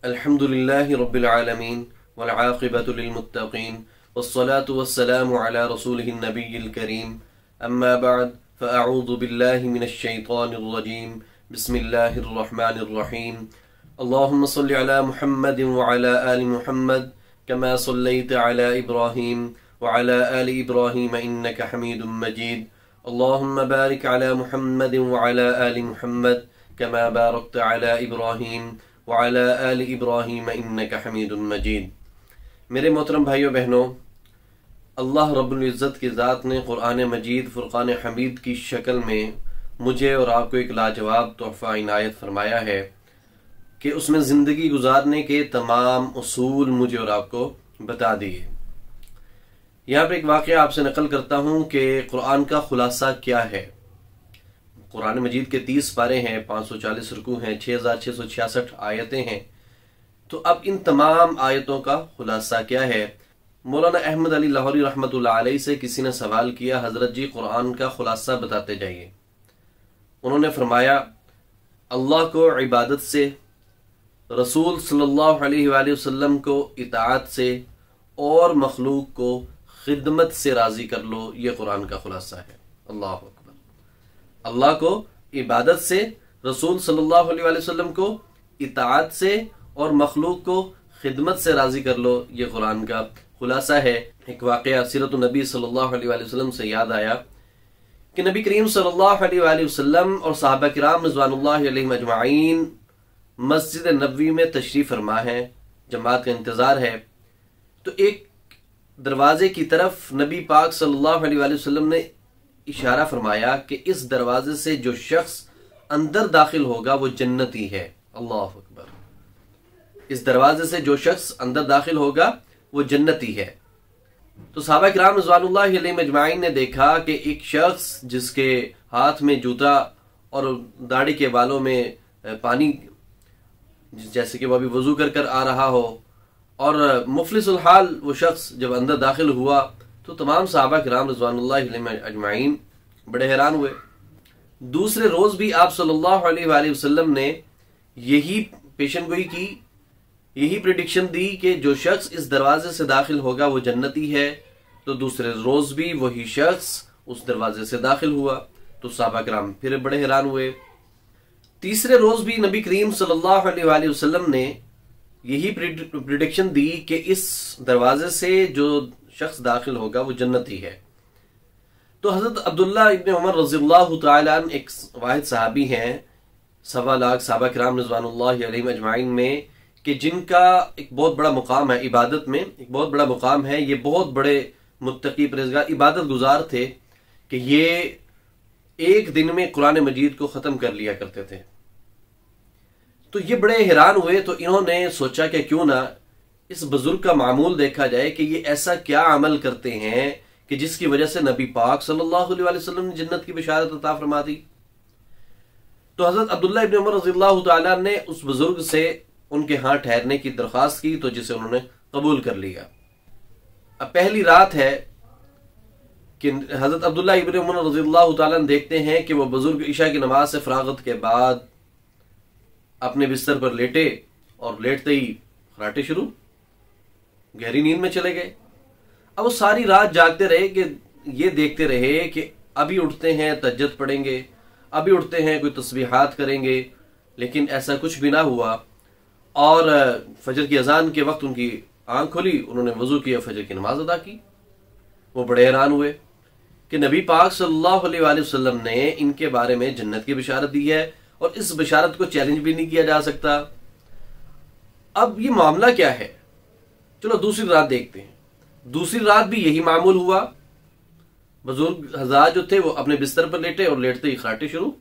الحمدللہ رب العالمین والعاقبۃ للمتقین والصلاة والسلام علی رسولہ النبی الکریم اما بعد فاعوذ باللہ من الشیطان الرجیم بسم اللہ الرحمن الرحیم اللہم صل علی محمد وعلی آل محمد كما صلیت علی ابراہیم وعلی آل ابراہیم انک حمید مجید اللہم بارک علی محمد وعلی آل محمد كما بارکت علی ابراہیم وعلی آل ابراہیم انک حمید مجید۔ میرے محترم بھائیو بہنوں، اللہ رب العزت کی ذات نے قرآن مجید فرقان حمید کی شکل میں مجھے اور آپ کو ایک لاجواب تحفہ عنایت فرمایا ہے کہ اس میں زندگی گزارنے کے تمام اصول مجھے اور آپ کو بتا دیے۔ یہاں پہ ایک واقعہ آپ سے نقل کرتا ہوں کہ قرآن کا خلاصہ کیا ہے۔ قرآن مجید کے 30 پارے ہیں، 540 رکوع ہیں، 6666 آیتیں ہیں۔ تو اب ان تمام آیتوں کا خلاصہ کیا ہے؟ مولانا احمد علی لاہوری رحمۃ اللہ علیہ سے کسی نے سوال کیا، حضرت جی قرآن کا خلاصہ بتاتے جائیے۔ انہوں نے فرمایا، اللہ کو عبادت سے، رسول صلی اللہ علیہ وآلہ وسلم کو اطاعت سے، اور مخلوق کو خدمت سے راضی کر لو، یہ قرآن کا خلاصہ ہے۔ اللہ اکبر۔ اللہ کو عبادت سے، رسول صلی اللہ علیہ وآلہ وسلم کو اطاعت سے، اور مخلوق کو خدمت سے راضی کر لو، یہ قرآن کا خلاصہ ہے۔ ایک واقعہ سیرت النبی صلی اللہ علیہ وآلہ وسلم سے یاد آیا کہ نبی کریم صلی اللہ علیہ وآلہ وسلم اور صحابہ کرام رضوان اللہ علیہم اجمعین مسجد نبوی میں تشریف فرما ہے، جماعت کا انتظار ہے۔ تو ایک دروازے کی طرف نبی پاک صلی اللہ علیہ وآلہ وسلم نے اشارہ فرمایا کہ اس دروازے سے جو شخص اندر داخل ہوگا وہ جنتی ہے۔ اللہ اکبر۔ اس دروازے سے جو شخص اندر داخل ہوگا وہ جنتی ہے۔ تو صحابہ کرام رضوان اللہ علیہم اجمعین نے دیکھا کہ ایک شخص جس کے ہاتھ میں جوتا اور داڑھی کے بالوں میں پانی، جیسے کہ وہ ابھی وضو کر کر آ رہا ہو، اور مفلس الحال وہ شخص جب اندر داخل ہوا تو تمام صحابہ کرام رضوان اللہ علیہم اجمعین بڑے حیران ہوئے۔ دوسرے روز بھی آپ صلی اللہ علیہ وآلہ وسلم نے یہی پیشن گوئی کی، یہی پریڈکشن دی کہ جو شخص اس دروازے سے داخل ہوگا وہ جنتی ہے۔ تو دوسرے روز بھی وہی شخص اس دروازے سے داخل ہوا، تو صحابہ کرام پھر بڑے حیران ہوئے۔ تیسرے روز بھی نبی کریم صلی اللہ علیہ وآلہ وسلم نے یہی پریڈکشن دی کہ اس دروازے سے جو شخص داخل ہوگا وہ جنتی ہے۔ تو حضرت عبداللہ ابن عمر رضی اللہ تعالیٰ عنہ ایک واحد صحابی ہیں 1.25 لاکھ صحابہ کرام رضوان اللہ علیہم اجمعین میں، کہ جن کا ایک بہت بڑا مقام ہے عبادت میں، ایک بہت بڑا مقام ہے۔ یہ بہت بڑے متقی پرہیزگار عبادت گزار تھے کہ یہ ایک دن میں قرآن مجید کو ختم کر لیا کرتے تھے۔ تو یہ بڑے حیران ہوئے، تو انہوں نے سوچا کہ کیوں نہ اس بزرگ کا معمول دیکھا جائے کہ یہ ایسا کیا عمل کرتے ہیں کہ جس کی وجہ سے نبی پاک صلی اللہ علیہ وآلہ وسلم نے جنت کی بشارت عطا فرما دی۔ تو حضرت عبداللہ ابن عمر رضی اللہ تعالیٰ نے اس بزرگ سے ان کے ہاں ٹھہرنے کی درخواست کی، تو جسے انہوں نے قبول کر لیا۔ اب پہلی رات ہے کہ حضرت عبداللہ ابن عمر رضی اللہ تعالیٰ دیکھتے ہیں کہ وہ بزرگ عشاء کی نماز سے فراغت کے بعد اپنے بستر پر لیٹے، اور لیٹتے ہی خراٹے شروع، گہری نیند میں چلے گئے۔ اب وہ ساری رات جاگتے رہے کہ یہ دیکھتے رہے کہ ابھی اٹھتے ہیں تہجد پڑھیں گے، ابھی اٹھتے ہیں کوئی تسبیحات کریں گے، لیکن ایسا کچھ بھی نہ ہوا۔ اور فجر کی اذان کے وقت ان کی آنکھ کھلی، انہوں نے وضو کیا، فجر کی نماز ادا کی۔ وہ بڑے حیران ہوئے کہ نبی پاک صلی اللہ علیہ وآلہ وسلم نے ان کے بارے میں جنت کی بشارت دی ہے، اور اس بشارت کو چیلنج بھی نہیں کیا جا سکتا۔ اب یہ معاملہ کیا ہے؟ چلو دوسری رات دیکھتے ہیں۔ دوسری رات بھی یہی معمول ہوا، بزرگ حضرات جو تھے وہ اپنے بستر پر لیٹے، اور لیٹتے ہی خراٹے شروع۔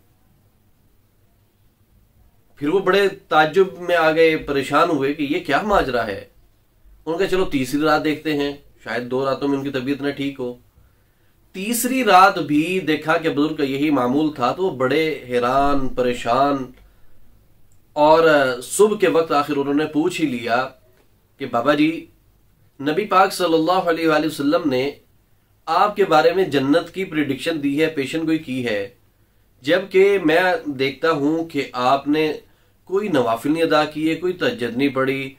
پھر وہ بڑے تعجب میں آ گئے، پریشان ہوئے کہ یہ کیا ماجرا ہے۔ ان کا چلو تیسری رات دیکھتے ہیں، شاید 2 راتوں میں ان کی طبیعت نہ ٹھیک ہو۔ تیسری رات بھی دیکھا کہ بزرگ کا یہی معمول تھا، تو وہ بڑے حیران پریشان، اور صبح کے وقت آخر انہوں نے پوچھ ہی لیا کہ بابا جی، نبی پاک صلی اللہ علیہ وآلہ وسلم نے آپ کے بارے میں جنت کی پریڈکشن دی ہے، پیشن گوئی کی ہے، جبکہ میں دیکھتا ہوں کہ آپ نے کوئی نوافل نہیں ادا کیے، کوئی تہجد نہیں پڑھی،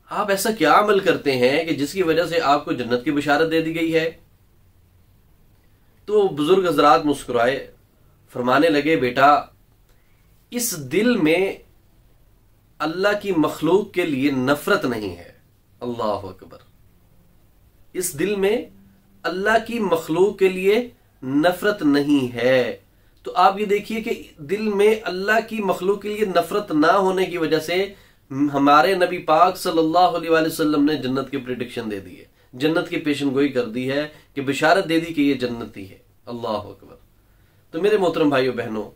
آپ ایسا کیا عمل کرتے ہیں کہ جس کی وجہ سے آپ کو جنت کی بشارت دے دی گئی ہے؟ تو بزرگ حضرات مسکرائے، فرمانے لگے بیٹا اس دل میں اللہ کی مخلوق کے لیے نفرت نہیں ہے۔ اللہ اکبر، اس دل میں اللہ کی مخلوق کے لیے نفرت نہیں ہے۔ تو آپ یہ دیکھیے کہ دل میں اللہ کی مخلوق کے لیے نفرت نہ ہونے کی وجہ سے ہمارے نبی پاک صلی اللہ علیہ وآلہ وسلم نے جنت کی پریڈکشن دے دی ہے، جنت کی پیشن گوئی کر دی ہے، کہ بشارت دے دی کہ یہ جنتی ہے۔ اللہ اکبر۔ تو میرے محترم بھائیو بہنوں،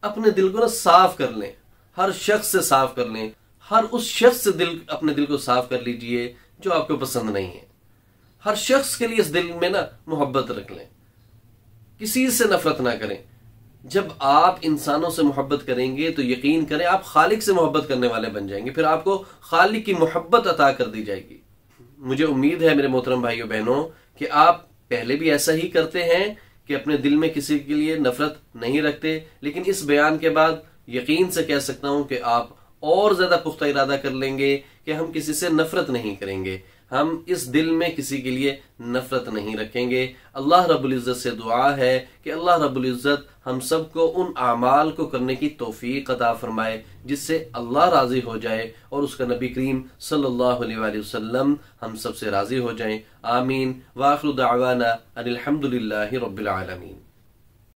اپنے دل کو صاف کر لیں، ہر شخص سے صاف کر لیں، ہر اس شخص سے اپنے دل کو صاف کر لیجئے جو آپ کو پسند نہیں ہے۔ ہر شخص کے لیے اس دل میں محبت رکھ لیں، کسی سے نفرت نہ کریں۔ جب آپ انسانوں سے محبت کریں گے تو یقین کریں آپ خالق سے محبت کرنے والے بن جائیں گے، پھر آپ کو خالق کی محبت عطا کر دی جائے گی۔ مجھے امید ہے میرے محترم بھائیو بہنوں کہ آپ پہلے بھی ایسا ہی کرتے ہیں کہ اپنے دل میں کسی کے لیے نفرت نہیں رکھتے، لیکن اس بیان کے بعد یقین سے کہہ سکتا ہوں کہ آپ اور زیادہ پختہ ارادہ کر لیں گے کہ ہم کسی سے نفرت نہیں کریں گے، ہم اس دل میں کسی کے لیے نفرت نہیں رکھیں گے۔ اللہ رب العزت سے دعا ہے کہ اللہ رب العزت ہم سب کو ان اعمال کو کرنے کی توفیق عطا فرمائے جس سے اللہ راضی ہو جائے اور اس کا نبی کریم صلی اللہ علیہ وآلہ وسلم ہم سب سے راضی ہو جائیں۔ آمین۔ وآخر دعوانا ان الحمد للہ رب العالمین۔